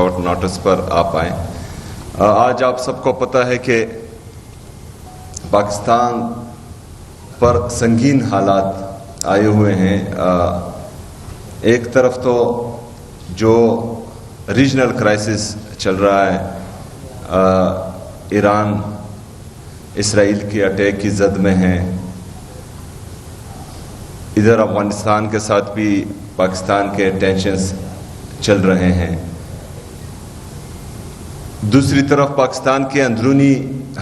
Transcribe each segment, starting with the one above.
Short notice پر آپ آئیں. آج آپ سب کو پتہ ہے کہ پاکستان پر سنگین حالات آئے ہوئے ہیں. ایک طرف تو جو ریجنل کرائسس چل رہا ہے، ایران اسرائیل کی اٹیک کی زد میں ہے. ادھر افغانستان کے ساتھ بھی پاکستان کے ٹینشنز چل رہے ہیں. دوسری طرف پاکستان کے اندرونی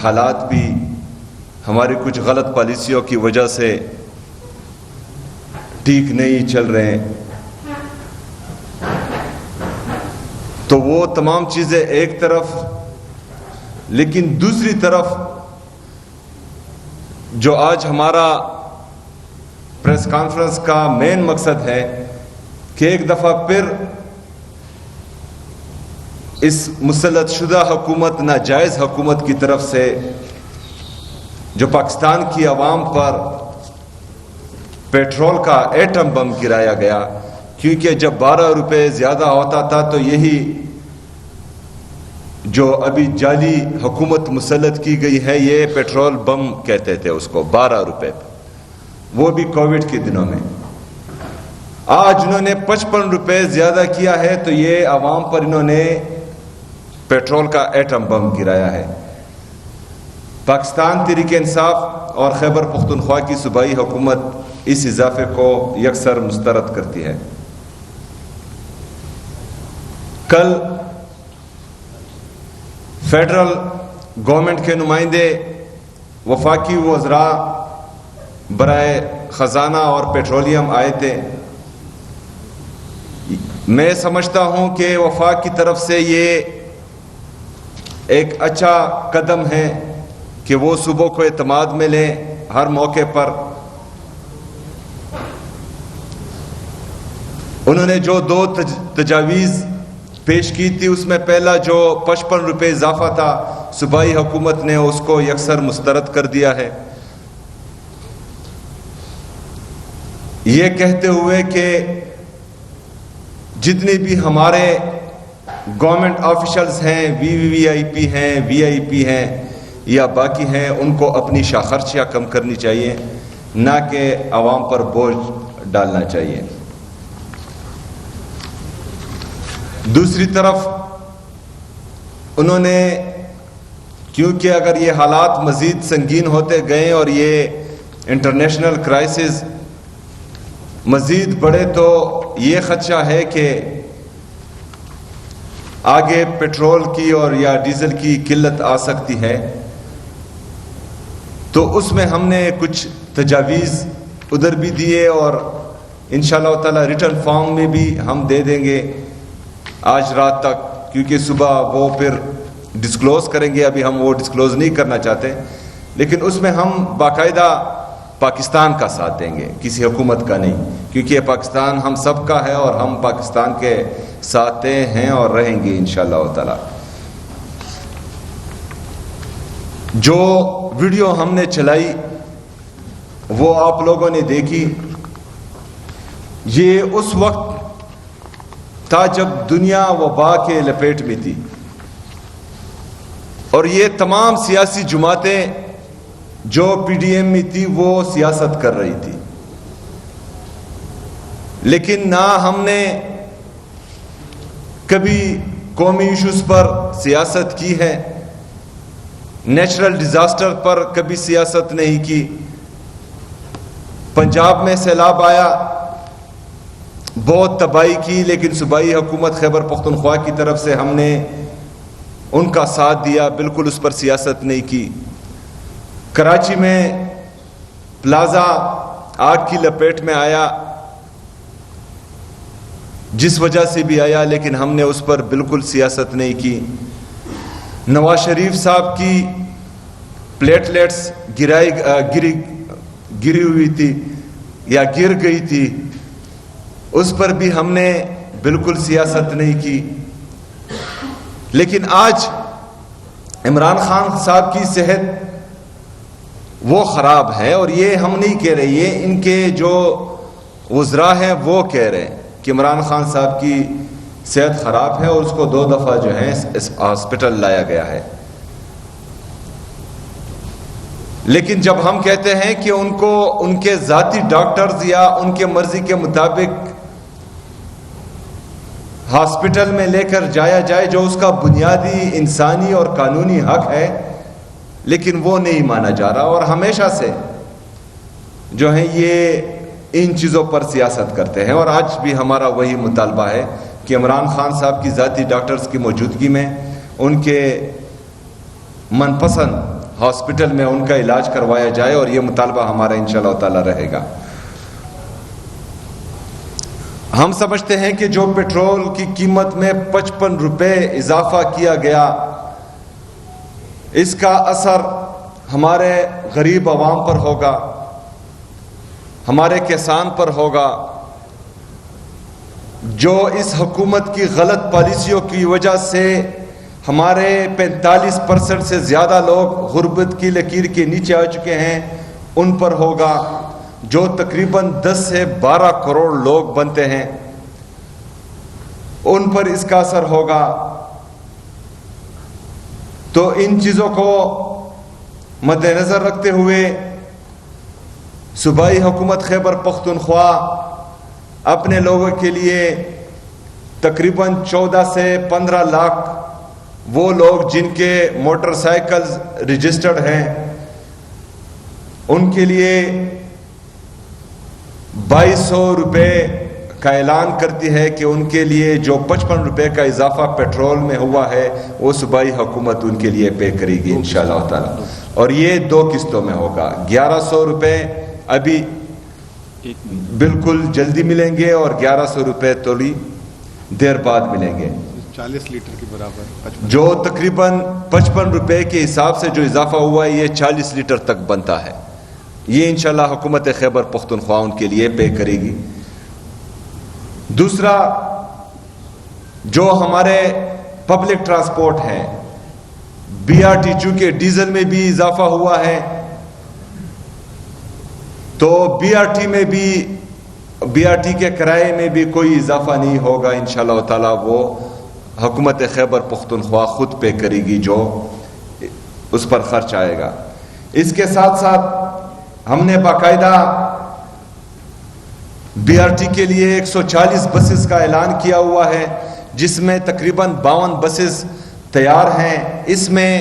حالات بھی ہماری کچھ غلط پالیسیوں کی وجہ سے ٹھیک نہیں چل رہے ہیں. تو وہ تمام چیزیں ایک طرف، لیکن دوسری طرف جو آج ہمارا پریس کانفرنس کا مین مقصد ہے کہ ایک دفعہ پھر اس مسلط شدہ حکومت، ناجائز حکومت کی طرف سے جو پاکستان کی عوام پر پیٹرول کا ایٹم بم گرایا گیا، کیونکہ جب 12 روپے زیادہ ہوتا تھا تو یہی جو ابھی جعلی حکومت مسلط کی گئی ہے یہ پیٹرول بم کہتے تھے اس کو، 12 روپے، وہ بھی کووڈ کے دنوں میں. آج انہوں نے 55 روپے زیادہ کیا ہے تو یہ عوام پر انہوں نے پیٹرول کا ایٹم بم گرایا ہے. پاکستان تحریک انصاف اور خیبر پختونخوا کی صوبائی حکومت اس اضافے کو یکسر مسترد کرتی ہے. کل فیڈرل گورنمنٹ کے نمائندے وفاقی وزراء برائے خزانہ اور پیٹرولیم آئے تھے. میں سمجھتا ہوں کہ وفاق کی طرف سے یہ ایک اچھا قدم ہے کہ وہ صوبوں کو اعتماد میں لیں ہر موقع پر. انہوں نے جو 2 تجاویز پیش کی تھی اس میں پہلا جو 55 روپے اضافہ تھا، صوبائی حکومت نے اس کو یکسر مسترد کر دیا ہے، یہ کہتے ہوئے کہ جتنے بھی ہمارے گورنمنٹ آفیشلز ہیں، وی آئی پی ہیں، وی آئی پی ہیں یا باقی ہیں، ان کو اپنی خرچیاں کم کرنی چاہیے، نہ کہ عوام پر بوجھ ڈالنا چاہیے. دوسری طرف انہوں نے، کیونکہ اگر یہ حالات مزید سنگین ہوتے گئے اور یہ انٹرنیشنل کرائسس مزید بڑھے تو یہ خدشہ ہے کہ آگے پیٹرول کی اور یا ڈیزل کی قلت آ سکتی ہے. تو اس میں ہم نے کچھ تجاویز ادھر بھی دیے اور انشاءاللہ تعالی ریٹن فارم میں بھی ہم دے دیں گے آج رات تک، کیونکہ صبح وہ پھر ڈسکلوز کریں گے. ابھی ہم وہ ڈسکلوز نہیں کرنا چاہتے، لیکن اس میں ہم باقاعدہ پاکستان کا ساتھ دیں گے، کسی حکومت کا نہیں، کیونکہ پاکستان ہم سب کا ہے اور ہم پاکستان کے ساتھ ہیں اور رہیں گے انشاءاللہ تعالی. جو ویڈیو ہم نے چلائی وہ آپ لوگوں نے دیکھی. یہ اس وقت تھا جب دنیا وبا کے لپیٹ میں تھی اور یہ تمام سیاسی جماعتیں جو پی ڈی ایم میں تھی وہ سیاست کر رہی تھی، لیکن نہ ہم نے کبھی قومی ایشوز پر سیاست کی ہے، نیچرل ڈیزاسٹر پر کبھی سیاست نہیں کی. پنجاب میں سیلاب آیا، بہت تباہی کی، لیکن صوبائی حکومت خیبر پختونخوا کی طرف سے ہم نے ان کا ساتھ دیا، بالکل اس پر سیاست نہیں کی. کراچی میں پلازا آگ کی لپیٹ میں آیا، جس وجہ سے بھی آیا، لیکن ہم نے اس پر بالکل سیاست نہیں کی. نواز شریف صاحب کی پلیٹلیٹس گری ہوئی تھی یا گر گئی تھی، اس پر بھی ہم نے بالکل سیاست نہیں کی. لیکن آج عمران خان صاحب کی صحت وہ خراب ہے، اور یہ ہم نہیں کہہ رہے، یہ ان کے جو وزراء ہیں وہ کہہ رہے ہیں کہ عمران خان صاحب کی صحت خراب ہے اور اس کو 2 دفعہ جو ہے اس ہاسپٹل لایا گیا ہے. لیکن جب ہم کہتے ہیں کہ ان کو ان کے ذاتی ڈاکٹرز یا ان کے مرضی کے مطابق ہاسپٹل میں لے کر جایا جائے جو اس کا بنیادی انسانی اور قانونی حق ہے، لیکن وہ نہیں مانا جا رہا، اور ہمیشہ سے جو ہے یہ ان چیزوں پر سیاست کرتے ہیں. اور آج بھی ہمارا وہی مطالبہ ہے کہ عمران خان صاحب کی ذاتی ڈاکٹرز کی موجودگی میں ان کے من پسند ہاسپٹل میں ان کا علاج کروایا جائے، اور یہ مطالبہ ہمارا انشاءاللہ تعالی رہے گا. ہم سمجھتے ہیں کہ جو پیٹرول کی قیمت میں 55 روپے اضافہ کیا گیا، اس کا اثر ہمارے غریب عوام پر ہوگا، ہمارے کسان پر ہوگا، جو اس حکومت کی غلط پالیسیوں کی وجہ سے ہمارے 45% سے زیادہ لوگ غربت کی لکیر کے نیچے آ چکے ہیں، ان پر ہوگا. جو تقریباً 10 سے 12 کروڑ لوگ بنتے ہیں، ان پر اس کا اثر ہوگا. تو ان چیزوں کو مد نظر رکھتے ہوئے صوبائی حکومت خیبر پختونخوا اپنے لوگوں کے لیے تقریباً 14 سے 15 لاکھ وہ لوگ جن کے موٹر سائیکلز رجسٹرڈ ہیں، ان کے لیے 2200 روپے کا اعلان کرتی ہے کہ ان کے لیے جو 55 روپے کا اضافہ پیٹرول میں ہوا ہے وہ صوبائی حکومت ان کے لیے پے کرے گی انشاءاللہ تعالی. اور یہ 2 قسطوں میں ہوگا. 1100 روپے ابھی بالکل جلدی ملیں گے اور 1100 روپے تھوڑی دیر بعد ملیں گے. 40 لیٹر کے برابر جو تقریباً 55 روپے کے حساب سے جو اضافہ ہوا ہے یہ 40 لیٹر تک بنتا ہے. یہ انشاءاللہ حکومت خیبر پختونخوا ان کے لیے پے کرے گی. دوسرا، جو ہمارے پبلک ٹرانسپورٹ ہے، BRT چونکہ ڈیزل میں بھی اضافہ ہوا ہے تو BRT میں بھی BRT کے کرائے میں بھی کوئی اضافہ نہیں ہوگا انشاءاللہ تعالی. وہ حکومت خیبر پختونخوا خود پے کرے گی جو اس پر خرچ آئے گا. اس کے ساتھ ساتھ ہم نے باقاعدہ BRT کے لیے 140 بسز کا اعلان کیا ہوا ہے، جس میں تقریباً 52 بسز تیار ہیں. اس میں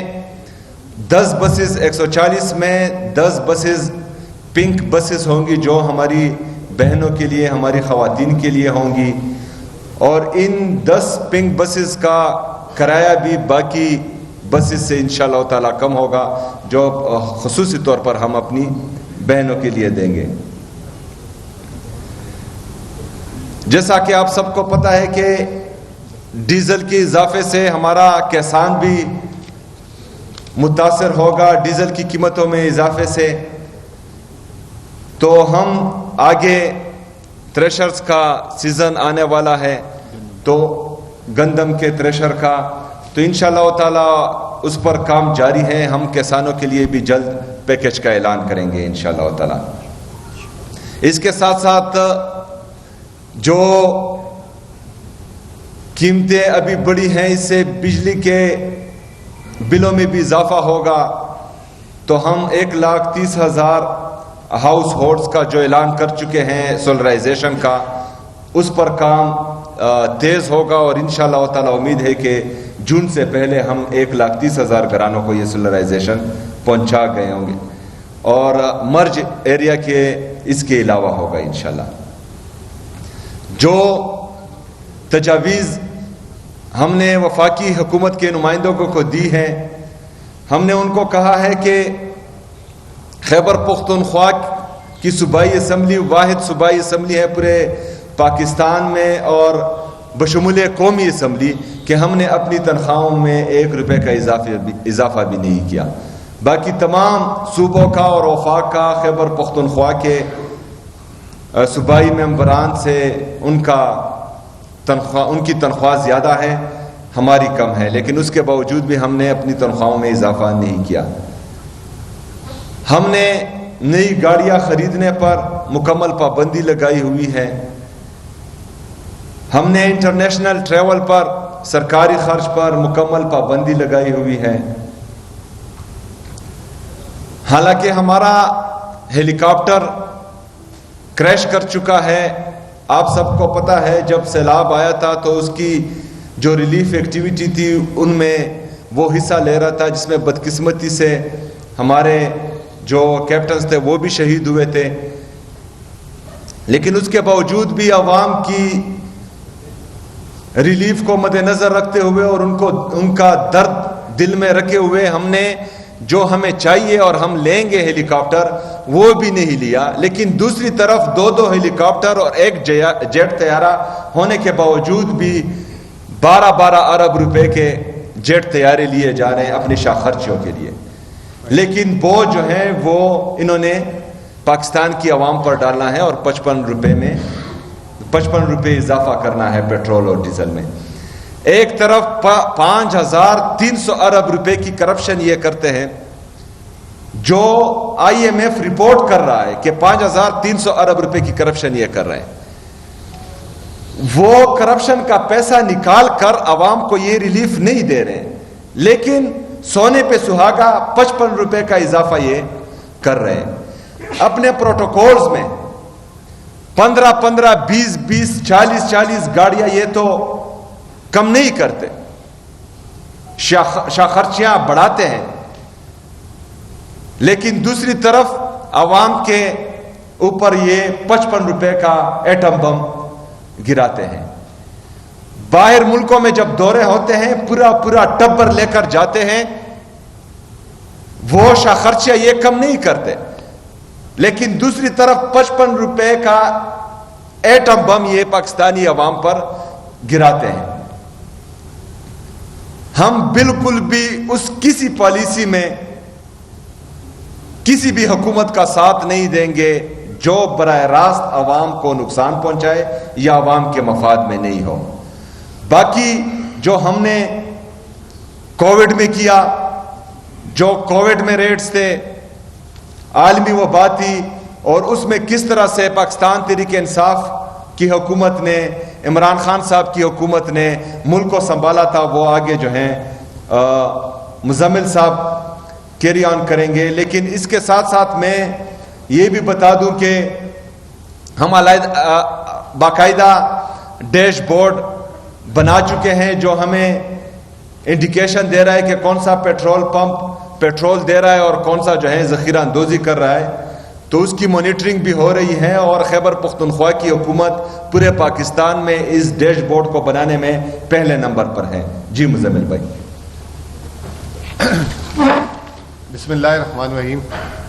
10 بسز 140 میں 10 بسز پنک بسز ہوں گی جو ہماری بہنوں کے لیے، ہماری خواتین کے لیے ہوں گی. اور ان 10 پنک بسز کا کرایہ بھی باقی بسز سے انشاءاللہ تعالی کم ہوگا، جو خصوصی طور پر ہم اپنی بہنوں کے لیے دیں گے. جیسا کہ آپ سب کو پتہ ہے کہ ڈیزل کے اضافے سے ہمارا کسان بھی متاثر ہوگا، ڈیزل کی قیمتوں میں اضافے سے. تو ہم آگے تھریشرز کا سیزن آنے والا ہے، تو گندم کے تھریشر کا، تو انشاءاللہ تعالی اس پر کام جاری ہے. ہم کسانوں کے لیے بھی جلد پیکج کا اعلان کریں گے انشاءاللہ تعالی. اس کے ساتھ ساتھ جو قیمتیں ابھی بڑی ہیں، اس سے بجلی کے بلوں میں بھی اضافہ ہوگا. تو ہم 1,30,000 ہاؤس ہولڈز کا جو اعلان کر چکے ہیں سولرائزیشن کا، اس پر کام تیز ہوگا. اور انشاءاللہ تعالی امید ہے کہ جون سے پہلے ہم 1,30,000 گھرانوں کو یہ سولرائزیشن پہنچا گئے ہوں گے. اور مرج ایریا کے اس کے علاوہ ہوگا انشاءاللہ. جو تجاویز ہم نے وفاقی حکومت کے نمائندوں کو دی ہے، ہم نے ان کو کہا ہے کہ خیبر پختونخوا کی صوبائی اسمبلی واحد صوبائی اسمبلی ہے پورے پاکستان میں اور بشمول قومی اسمبلی، کہ ہم نے اپنی تنخواہوں میں 1 روپے کا اضافہ بھی نہیں کیا. باقی تمام صوبوں کا اور وفاق کا خیبر پختونخوا کے صوبائی ممبران سے ان کی تنخواہ زیادہ ہے، ہماری کم ہے، لیکن اس کے باوجود بھی ہم نے اپنی تنخواہوں میں اضافہ نہیں کیا. ہم نے نئی گاڑیاں خریدنے پر مکمل پابندی لگائی ہوئی ہے. ہم نے انٹرنیشنل ٹریول پر سرکاری خرچ پر مکمل پابندی لگائی ہوئی ہے. حالانکہ ہمارا ہیلی کاپٹر کریش کر چکا ہے. آپ سب کو پتا ہے جب سیلاب آیا تھا تو اس کی جو ریلیف ایکٹیویٹی تھی ان میں وہ حصہ لے رہا تھا، جس میں بدقسمتی سے ہمارے جو کیپٹنز تھے وہ بھی شہید ہوئے تھے. لیکن اس کے باوجود بھی عوام کی ریلیف کو مد نظر رکھتے ہوئے اور ان کا درد دل میں رکھے ہوئے ہم نے جو ہمیں چاہیے اور ہم لیں گے ہیلی کاپٹر وہ بھی نہیں لیا. لیکن دوسری طرف 2 ہیلی کاپٹر اور 1 جیٹ طیارہ ہونے کے باوجود بھی 12 ارب روپے کے جیٹ طیارے لیے جا رہے ہیں اپنی شاہ خرچیوں کے لیے. لیکن وہ جو ہے وہ انہوں نے پاکستان کی عوام پر ڈالنا ہے اور 55 روپے اضافہ کرنا ہے پیٹرول اور ڈیزل میں. ایک طرف 5300 ارب روپے کی کرپشن یہ کرتے ہیں جو IMF رپورٹ کر رہا ہے کہ 5300 ارب روپے کی کرپشن یہ کر رہے ہیں. وہ کرپشن کا پیسہ نکال کر عوام کو یہ ریلیف نہیں دے رہے ہیں، لیکن سونے پہ سہاگا 55 روپے کا اضافہ یہ کر رہے ہیں. اپنے پروٹوکولز میں 15 20 40 گاڑیاں یہ تو کم نہیں کرتے، شاہ خرچیاں بڑھاتے ہیں. لیکن دوسری طرف عوام کے اوپر یہ 55 روپے کا ایٹم بم گراتے ہیں. باہر ملکوں میں جب دورے ہوتے ہیں پورا ٹبر لے کر جاتے ہیں، وہ شاہ خرچیاں یہ کم نہیں کرتے، لیکن دوسری طرف 55 روپے کا ایٹم بم یہ پاکستانی عوام پر گراتے ہیں. ہم بالکل بھی اس کسی پالیسی میں کسی بھی حکومت کا ساتھ نہیں دیں گے جو براہ راست عوام کو نقصان پہنچائے یا عوام کے مفاد میں نہیں ہو. باقی جو ہم نے کووڈ میں کیا، جو کووڈ میں ریٹس تھے، عالمی وبا تھی، اور اس میں کس طرح سے پاکستان تحریک انصاف کی حکومت نے، عمران خان صاحب کی حکومت نے ملک کو سنبھالا تھا، وہ آگے جو ہیں مزمل صاحب کیری آن کریں گے. لیکن اس کے ساتھ ساتھ میں یہ بھی بتا دوں کہ ہم باقاعدہ ڈیش بورڈ بنا چکے ہیں جو ہمیں انڈیکیشن دے رہا ہے کہ کون سا پیٹرول پمپ پیٹرول دے رہا ہے اور کون سا جو ہے ذخیرہ اندوزی کر رہا ہے. تو اس کی مانیٹرنگ بھی ہو رہی ہے، اور خیبر پختونخوا کی حکومت پورے پاکستان میں اس ڈیش بورڈ کو بنانے میں پہلے نمبر پر ہے. جی مزمل بھائی. بسم اللہ الرحمن الرحیم.